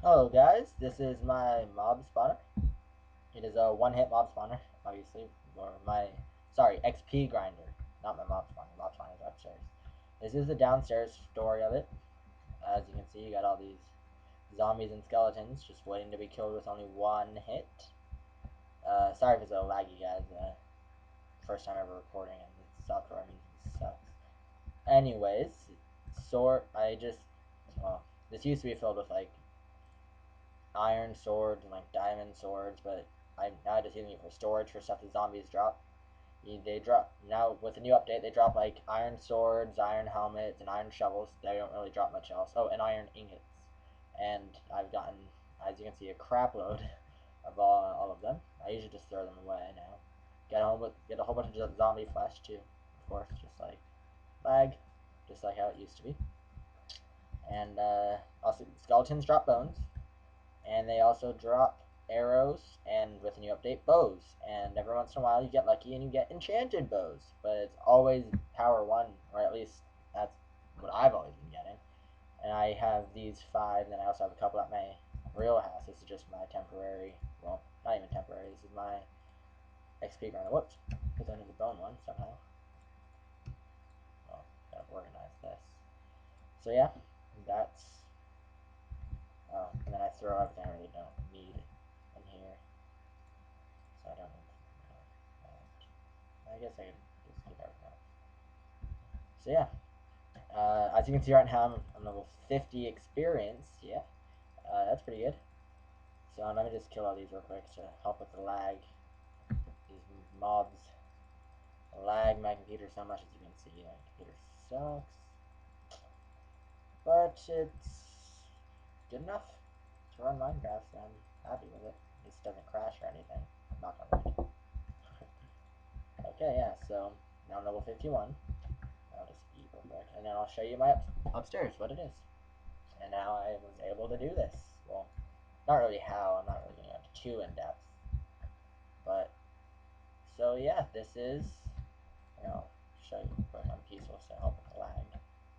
Hello guys, this is my mob spawner. It is a one-hit mob spawner, obviously, or sorry, XP grinder, not my mob spawner. Mob spawner is upstairs. This is the downstairs story of it. As you can see, you got all these zombies and skeletons just waiting to be killed with only one hit. Sorry if it's a laggy, guys. First time ever recording and the software I'm using sucks. Anyways, well, this used to be filled with like iron swords and like diamond swords, but I'm now just using it for storage for stuff the zombies drop. They drop now with the new update. They drop like iron swords, iron helmets, and iron shovels. They don't really drop much else. Oh, and iron ingots. And I've gotten, as you can see, a crap load of all of them. I usually just throw them away now. Get a whole bunch of zombie flesh too, of course, just like lag, just like how it used to be. And also skeletons drop bones, and they also drop arrows, and with a new update, bows. And every once in a while you get lucky and you get enchanted bows, but it's always power 1, or at least that's what I've always been getting. And I have these 5, and then I also have a couple at my real house. This is just my temporary, well, not even temporary, this is my XP grinder. Whoops, put that in the bone one somehow. Well, gotta organize this. So yeah, that's, oh, and then I throw everything I really don't need in here. So I don't need that. I guess I could just keep everything else. So yeah, as you can see right now, I'm level 50 experience. Yeah, that's pretty good. So let me just kill all these real quick to help with the lag. These mobs lag my computer so much, as you can see. My computer sucks, but it's good enough to run Minecraft, so I'm happy with it. It just doesn't crash or anything. Knock on wood. Okay, yeah, so now I'm level 51. I'll just eat real quick, and then I'll show you my upstairs, what it is. And now I was able to do this. Well, not really how, I'm not really getting into too in depth. But, so yeah, this is, show you quick on peaceful to help with the lag.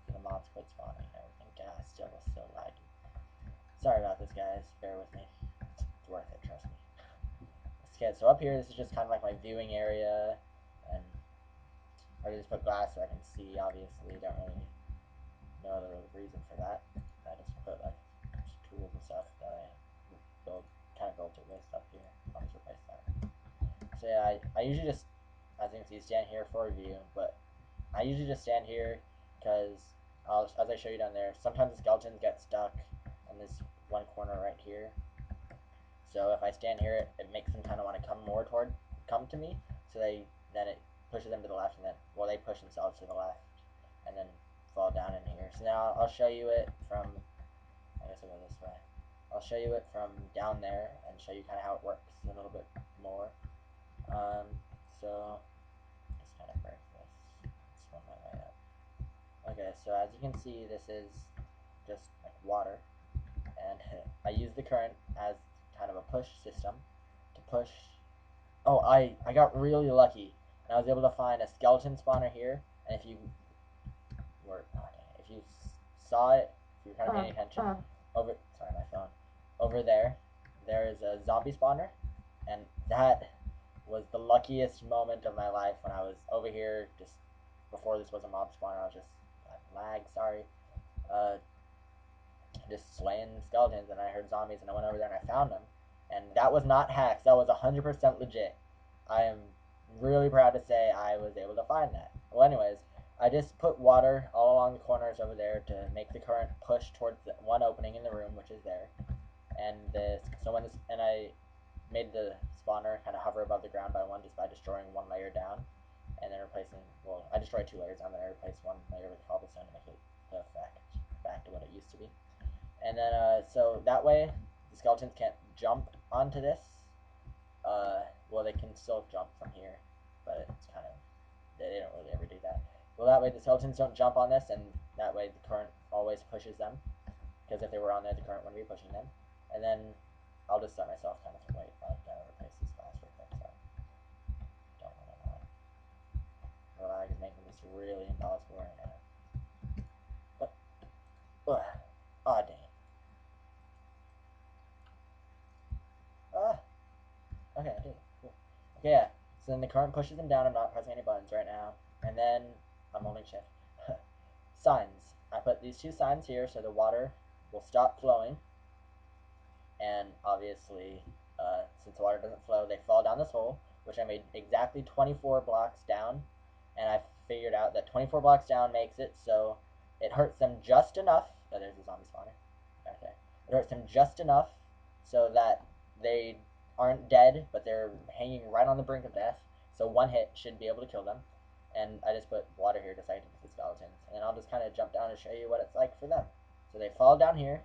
So the mobs quit spawning and everything. God, still is so laggy. Sorry about this, guys. Bear with me. It's worth it, trust me. Okay, so up here, this is just kind of like my viewing area, and I just put glass so I can see, obviously. Don't really know the reason for that. I just put like just tools and stuff that I kind of built it with up here. I'll just replace that. So yeah, I usually just, as you can see, stand here for a view, but I usually just stand here because, as I show you down there, sometimes the skeletons get stuck in this one corner right here. So if I stand here, it makes them kind of want to come to me. So then it pushes them to the left, and then, well, they push themselves to the left, and then fall down in here. So now I'll show you it from, I guess I'll go this way. I'll show you it from down there and show you kind of how it works a little bit more. So just kind of break this. Swim my way up. Okay, so as you can see, this is just like water, and I use the current as kind of a push system to push. Oh, I got really lucky, and I was able to find a skeleton spawner here. And if you saw it, if you were kind of paying attention, sorry, my phone, over there is a zombie spawner, and that was the luckiest moment of my life when I was over here just before this was a mob spawner. I was just lag, sorry, uh, just slaying skeletons, and I heard zombies, and I went over there and I found them, and that was not hacks. That was 100% legit. I am really proud to say I was able to find that. Well, anyways, I just put water all along the corners over there to make the current push towards the one opening in the room, which is there, and I made the spawner kind of hover above the ground by one just by destroying one layer down, and then replacing, well, I destroyed 2 layers, and then I replaced one layer with cobblestone to make it the effect back to what it used to be. And then, so that way, the skeletons can't jump onto this. Well, they can still jump from here, but it's kind of, they don't really ever do that. Well, that way the skeletons don't jump on this, and that way the current always pushes them, because if they were on there, the current wouldn't be pushing them. And then I'll just set myself kind of to wait. I'll replace this glass real quick, so don't want to lag. The lag is making this really impossible right now. Oh, dang it. Okay, yeah. So then the current pushes them down. I'm not pressing any buttons right now. And then I'm holding shift. Signs. I put these 2 signs here so the water will stop flowing. And obviously, since the water doesn't flow, they fall down this hole, which I made exactly 24 blocks down. And I figured out that 24 blocks down makes it so it hurts them just enough. Oh, there's a zombie spawner. Okay. It hurts them just enough so that they aren't dead, but they're hanging right on the brink of death. So 1 hit should be able to kill them. And I just put water here to say the skeletons. And then I'll just kind of jump down and show you what it's like for them. So they fall down here.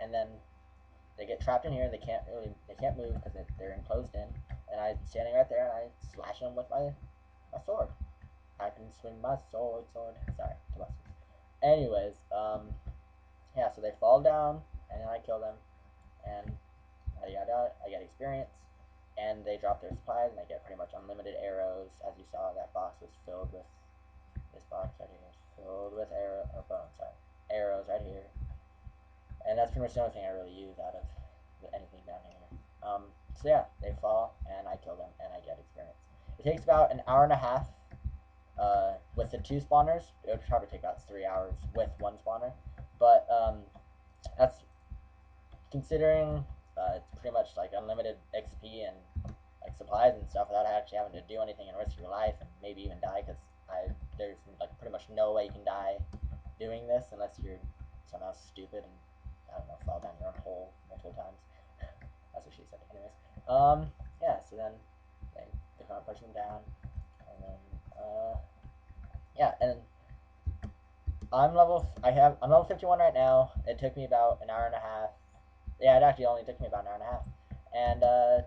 And then they get trapped in here. They can't move because they're enclosed in. And I'm standing right there and I slash them with my sword. I can swing my sword. Sorry, to us. Anyways, yeah. So they fall down and then I kill them, and I get experience, and they drop their supplies and I get pretty much unlimited arrows. As you saw, that box was filled with this box right here is filled with arrows right here. And that's pretty much the only thing I really use out of anything down here. So yeah, they fall, and I kill them, and I get experience. It takes about an hour and a half with the 2 spawners. It would probably take about 3 hours with 1 spawner. But that's considering it's pretty much like unlimited XP and like supplies and stuff without actually having to do anything and risk your life and maybe even die, because there's like pretty much no way you can die doing this unless you're somehow stupid and I don't know, fall down your own hole multiple times. That's what she said. Anyways, yeah. So then they kind of push them down, and then yeah, and I'm level 51 right now. It took me about an hour and a half. Yeah, it actually only took me about an hour and a half, and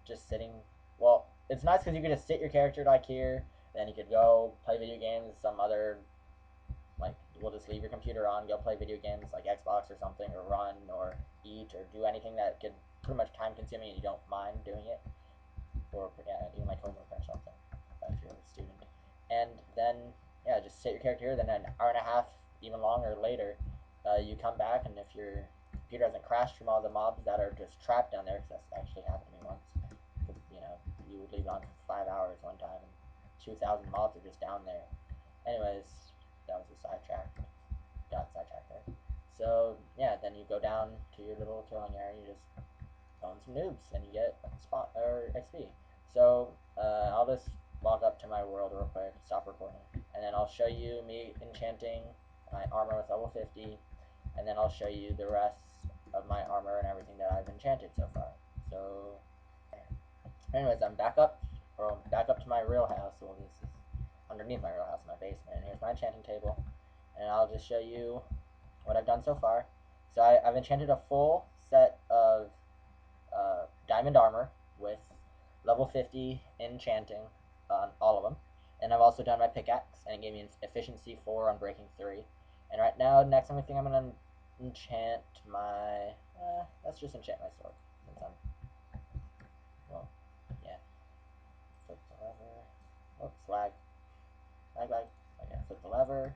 just sitting. Well, it's nice because you could just sit your character like here. Then you could go play video games. Some other like we'll just leave your computer on, go play video games like Xbox or something, or run, or eat, or do anything that could pretty much time consuming and you don't mind doing it, or yeah, even like homework or something if you're a student. And then yeah, just sit your character here. Then an hour and a half, even longer later, you come back, and if your computer hasn't crashed from all the mobs that are just trapped down there, because that's actually happened to me once. You know, you would leave it on for 5 hours one time, and 2,000 mobs are just down there. Anyways, that was a sidetrack. Got sidetracked there. So yeah, then you go down to your little killing area. You just own some noobs, and you get spot or XP. So I'll just walk up to my world real quick, stop recording, and then I'll show you me enchanting my armor with level 50, and then I'll show you the rest of my armor and everything that I've enchanted so far. So, anyways, I'm back up to my real house. Well, this is underneath my real house, my basement. And here's my enchanting table, and I'll just show you what I've done so far. So I've enchanted a full set of diamond armor with level 50 enchanting on all of them. And I've also done my pickaxe, and it gave me efficiency 4 on breaking 3. And right now, next time I think I'm going to enchant my... let's just enchant my sword. Since I'm... Well, yeah. Flip the lever. Oops, lag. Lag. Okay, flip the lever.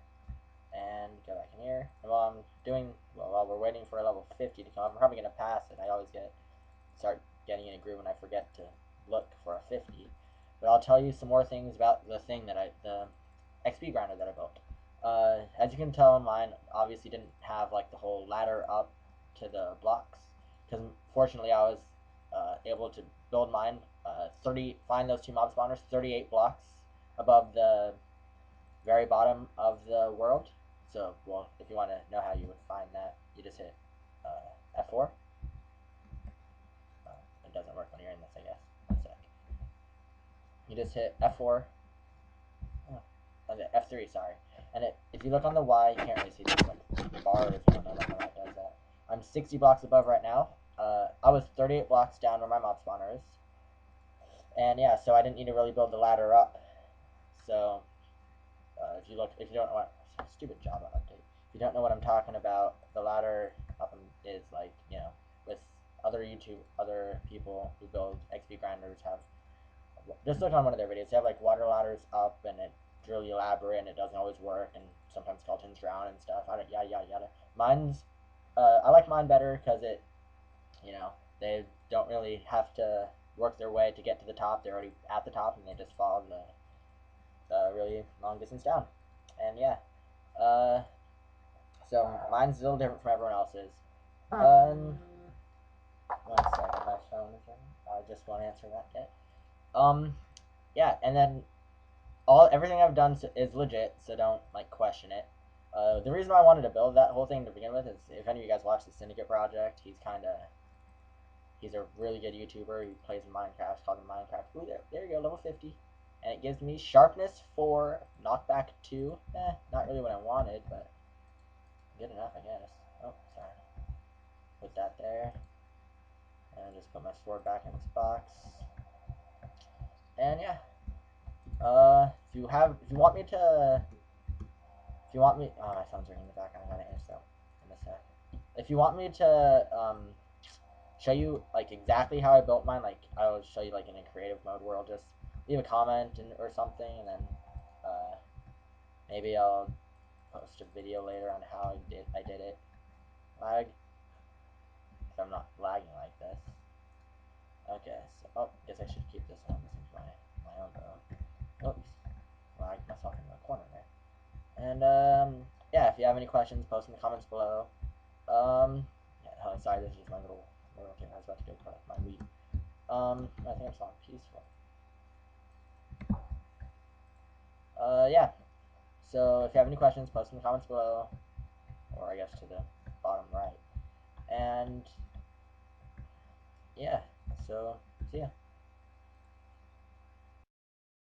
And go back in here. And while we're waiting for a level 50 to come up, I'm probably going to pass it. I always start getting in a groove and I forget to look for a 50. But I'll tell you some more things about the XP grinder that I built. As you can tell, mine obviously didn't have like the whole ladder up to the blocks, because fortunately I was able to build mine find those 2 mob spawners 38 blocks above the very bottom of the world. So, well, if you want to know how you would find that, you just hit F4. It doesn't work when you're in this, I guess. One sec. You just hit F4. F3, sorry. And if you look on the Y, you can't really see this like bar if you don't know how that does that. I'm 60 blocks above right now. I was 38 blocks down where my mob spawner is. And yeah, so I didn't need to really build the ladder up. So if you don't know what stupid Java update. If you don't know what I'm talking about, the ladder up is like, with other people who build XP grinders have. Just look on one of their videos. They have like water ladders up, and it's really elaborate, and it doesn't always work, and sometimes skeletons drown and stuff. Yada. I like mine better because they don't really have to work their way to get to the top. They're already at the top, and they just follow the really long distance down. And yeah, uh, so mine's a little different from everyone else's. Um, 1 second, my phone is ringing. I just won't answer that yet. Yeah, and then everything I've done is legit, so don't like question it. The reason I wanted to build that whole thing to begin with is if any of you guys watch the Syndicate Project, he's a really good YouTuber. He plays in Minecraft, called him Minecraft. Ooh, there you go, level 50. And it gives me sharpness 4, knockback 2. Not really what I wanted, but good enough, I guess. Oh, sorry. Put that there. And just put my sword back in this box. And yeah. If you want me to, oh, my phone's ringing in the background. I gotta answer that in a sec. If you want me to, show you like exactly how I built mine, like I will show you like in a creative mode where I'll just leave a comment or something, and then maybe I'll post a video later on how I did it. Lag, if I'm not lagging like this. Okay, so guess I should keep this one. This is my own though. Oops, lagged myself in the corner there. And yeah, if you have any questions, post in the comments below. Yeah, oh, sorry, this is just my little thing. I was about to go collect my wheat. I think I'm still on peaceful. Yeah. So if you have any questions, post in the comments below, or I guess to the bottom right. And yeah, so see ya.